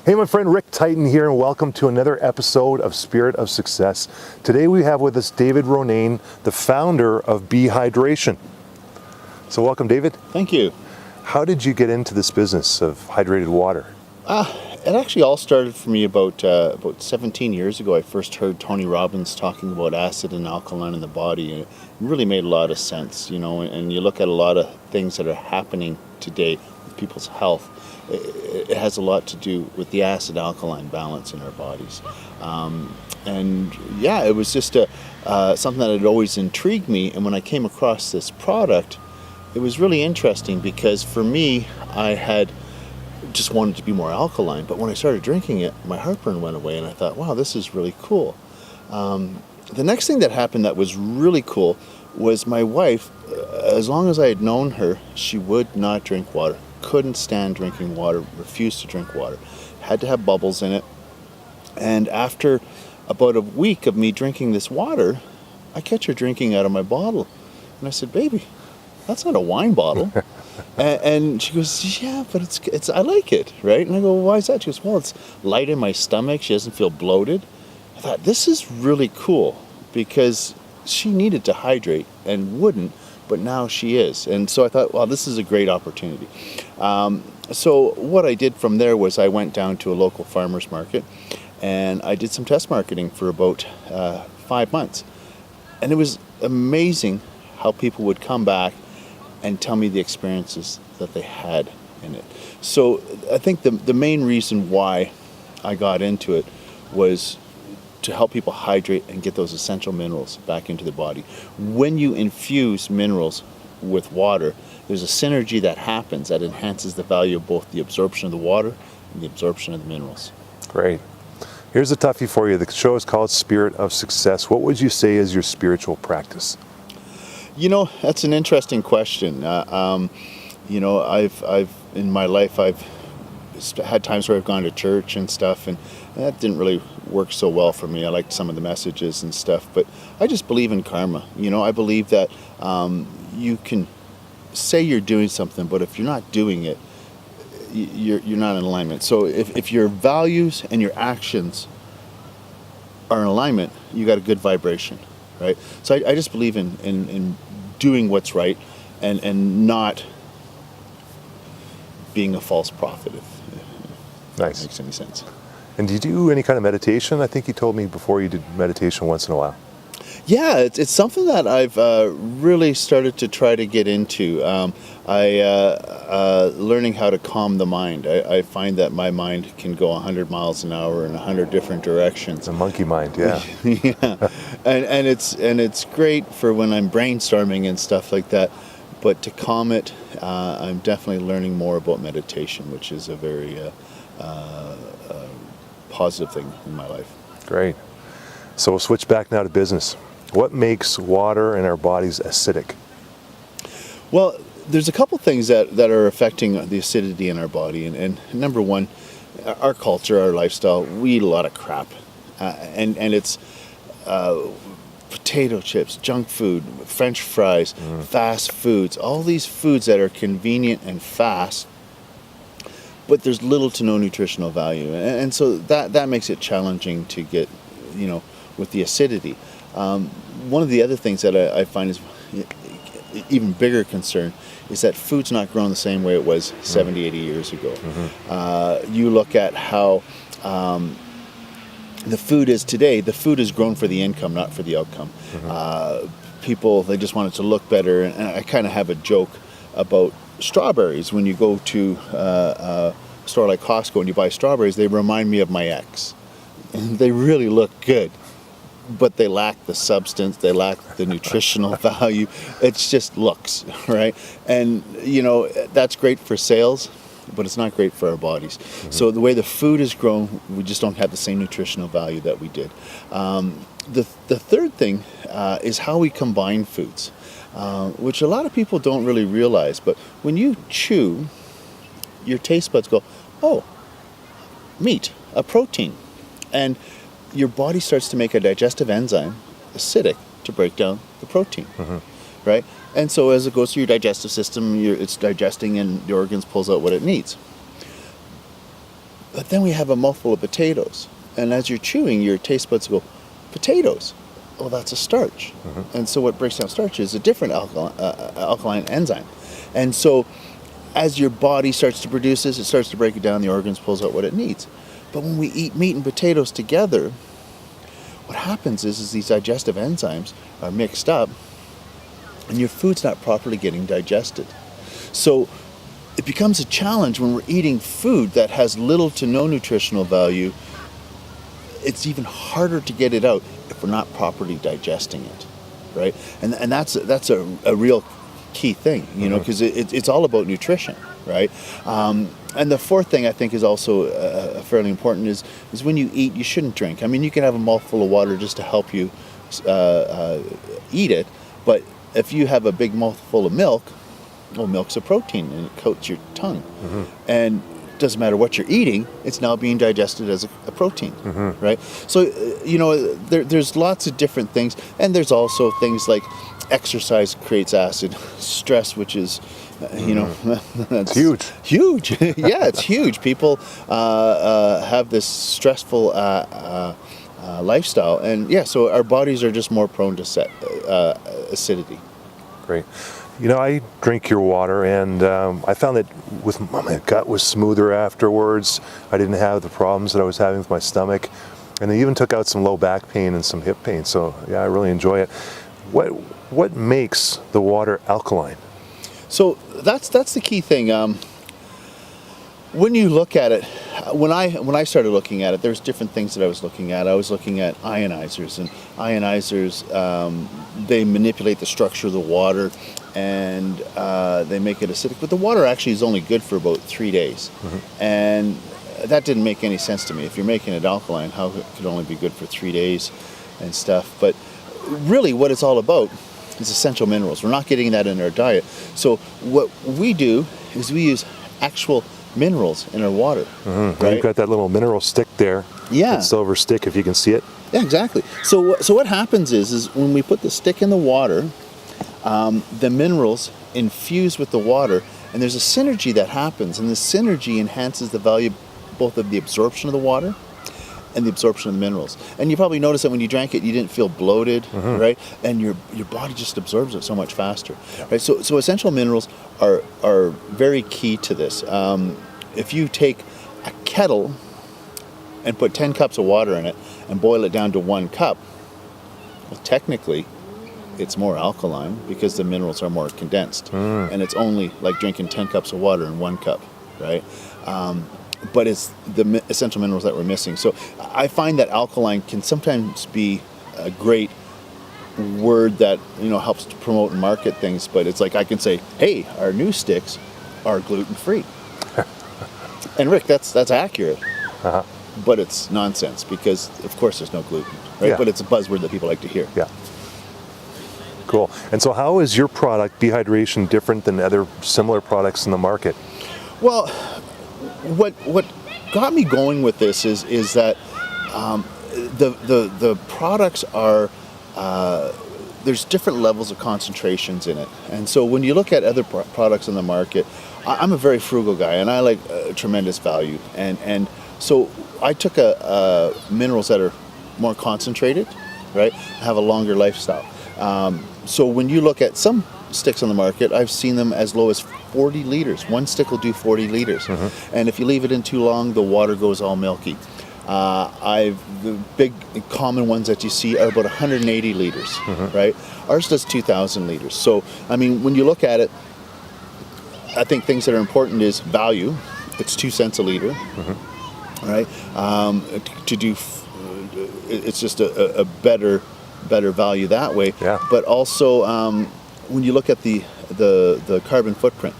Hey, my friend Rick Titan here, and welcome to another episode of Spirt of Success. Today we have with us David Ronayne, the founder of Be Hydration. So welcome, David. Thank you. How did you get into this business of hydrated water? It actually all started for me about 17 years ago. I first heard Tony Robbins talking about acid and alkaline in the body, and it really made a lot of sense, and you look at a lot of things that are happening today with people's health. It has a lot to do with the acid-alkaline balance in our bodies. It was just something that had always intrigued me. And when I came across this product, it was really interesting because for me, I had just wanted to be more alkaline. But when I started drinking it, my heartburn went away, and I thought, wow, this is really cool. The next thing that happened that was really cool was my wife, as long as I had known her, she would not drink water. Couldn't stand drinking water, refused to drink water, had to have bubbles in it. And after about a week of me drinking this water, I catch her drinking out of my bottle. And I said, baby, that's not a wine bottle. and she goes, yeah, but it's I like it, right? And I go, well, why is that? She goes, well, it's light in my stomach. She doesn't feel bloated. I thought, this is really cool because she needed to hydrate and wouldn't. But now she is. And so I thought, well, this is a great opportunity. So what I did from there was I went down to a local farmer's market and I did some test marketing for about 5 months. And it was amazing how people would come back and tell me the experiences that they had in it. So I think the main reason why I got into it was to help people hydrate and get those essential minerals back into the body. When you infuse minerals with water, there's a synergy that happens that enhances the value of both the absorption of the water and the absorption of the minerals. Great. Here's a toughie for you. The show is called Spirt of Success. What would you say is your spiritual practice? That's an interesting question. I've in my life, I've had times where I've gone to church and stuff, and that didn't really work so well for me. I liked some of the messages and stuff, but I just believe in karma. I believe that you can say you're doing something, but if you're not doing it, you're not in alignment. So if your values and your actions are in alignment, you got a good vibration, right? So I just believe in doing what's right and not being a false prophet, if Nice. that makes any sense. And do you do any kind of meditation? I think you told me before you did meditation once in a while. Yeah, it's something that I've really started to try to get into. Learning how to calm the mind. I find that my mind can go 100 miles an hour in 100 different directions. It's a monkey mind, yeah. Yeah, and it's great for when I'm brainstorming and stuff like that. But to calm it, I'm definitely learning more about meditation, which is a very positive thing in my life. Great. So we'll switch back now to business. What makes water in our bodies acidic? Well, there's a couple things that are affecting the acidity in our body. And number one, our culture, our lifestyle, we eat a lot of crap. And it's potato chips, junk food, French fries, fast foods, all these foods that are convenient and fast, but there's little to no nutritional value. And so that makes it challenging to get, with the acidity. One of the other things that I find is even bigger concern is that food's not grown the same way it was 70, 80 years ago. You look at how the food is today. The food is grown for the income, not for the outcome. People, they just want it to look better. And I kind of have a joke about strawberries. When you go to a store like Costco and you buy strawberries, they remind me of my ex. And they really look good, but they lack the substance, they lack the nutritional value. It's just looks, right? And, that's great for sales, but it's not great for our bodies. So the way the food is grown, we just don't have the same nutritional value that we did. The third thing is how we combine foods, which a lot of people don't really realize. But when you chew, your taste buds go, oh, meat, a protein. And your body starts to make a digestive enzyme, acidic, to break down the protein, right? And so as it goes through your digestive system, it's digesting and the organs pulls out what it needs. But then we have a mouthful of potatoes. And as you're chewing, your taste buds go, potatoes. Well, that's a starch. And so what breaks down starch is a different alkaline enzyme. And so as your body starts to produce this, it starts to break it down, the organs pulls out what it needs. But when we eat meat and potatoes together, what happens is these digestive enzymes are mixed up and your food's not properly getting digested. So it becomes a challenge when we're eating food that has little to no nutritional value. It's even harder to get it out if we're not properly digesting it, right? And that's a real key thing, you know, because it's all about nutrition, right? And the fourth thing I think is also fairly important is when you eat, you shouldn't drink. I mean, you can have a mouthful of water just to help you eat it, but if you have a big mouthful of milk, well, milk's a protein and it coats your tongue. And it doesn't matter what you're eating, it's now being digested as a protein, right? So, you know, there's lots of different things. And there's also things like exercise creates acid, stress, which is, you know, that's huge. Huge. Yeah, it's huge. People have this stressful lifestyle. And yeah, so our bodies are just more prone to acidity. Great. You know, I drink your water, and I found that my gut was smoother afterwards. I didn't have the problems that I was having with my stomach, and it even took out some low back pain and some hip pain. So yeah, I really enjoy it. What makes the water alkaline? So that's the key thing. When you look at it, when I started looking at it, there's different things that I was looking at. I was looking at ionizers, and ionizers, they manipulate the structure of the water, and they make it acidic. But the water actually is only good for about 3 days. And that didn't make any sense to me. If you're making it alkaline, how it could only be good for 3 days and stuff? But really what it's all about is essential minerals. We're not getting that in our diet. So what we do is we use actual minerals in our water. Right? You've got that little mineral stick there. Yeah. That silver stick, if you can see it. Yeah, exactly. So what happens is when we put the stick in the water, the minerals infuse with the water, and there's a synergy that happens, and the synergy enhances the value both of the absorption of the water and the absorption of the minerals. And you probably noticed that when you drank it, you didn't feel bloated, right? And your body just absorbs it so much faster, right? So essential minerals are very key to this. If you take a kettle and put 10 cups of water in it and boil it down to 1 cup, well, technically, it's more alkaline because the minerals are more condensed. And it's only like drinking 10 cups of water in 1 cup, right? But it's the essential minerals that we're missing. So I find that alkaline can sometimes be a great word that, you know, helps to promote and market things, but it's like I can say, hey, our new sticks are gluten-free. And Rick, that's accurate. But it's nonsense because, of course, there's no gluten, right? Yeah. But it's a buzzword that people like to hear. Yeah. Cool. And so how is your product, Behydration, different than other similar products in the market? Well, what got me going with this is that the products are there's different levels of concentrations in it, and so when you look at other products in the market, I'm a very frugal guy, and I like tremendous value, and so I took minerals that are more concentrated, right? Have a longer lifestyle. So when you look at some sticks on the market, I've seen them as low as 40 liters. 1 stick will do 40 liters. And if you leave it in too long, the water goes all milky. The big common ones that you see are about 180 liters, right? Ours does 2,000 liters. So, I mean, when you look at it, I think things that are important is value. It's 2 cents a liter, right? It's just a better value that way. Yeah. But also, when you look at the carbon footprint,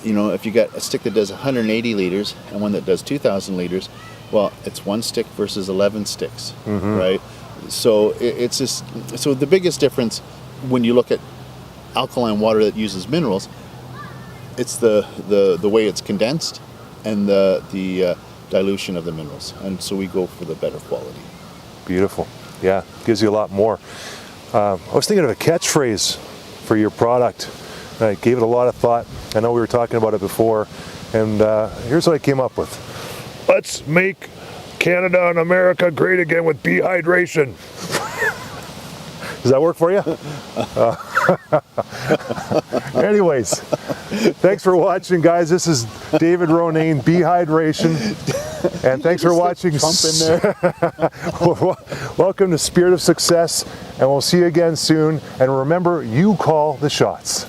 you know, if you got a stick that does 180 liters and one that does 2,000 liters, well, it's 1 stick versus 11 sticks, right? So it's just, so the biggest difference when you look at alkaline water that uses minerals, it's the way it's condensed and the dilution of the minerals, and so we go for the better quality. Beautiful. Yeah, gives you a lot more. I was thinking of a catchphrase for your product. I gave it a lot of thought. I know we were talking about it before, and here's what I came up with. let's make Canada and America great again with dehydration. Does that work for you? Anyways, thanks for watching, guys. This is David Ronayne, Dehydration. And thanks for watching. Trump in there. Welcome to Spirt of Success, and we'll see you again soon. And remember, you call the shots.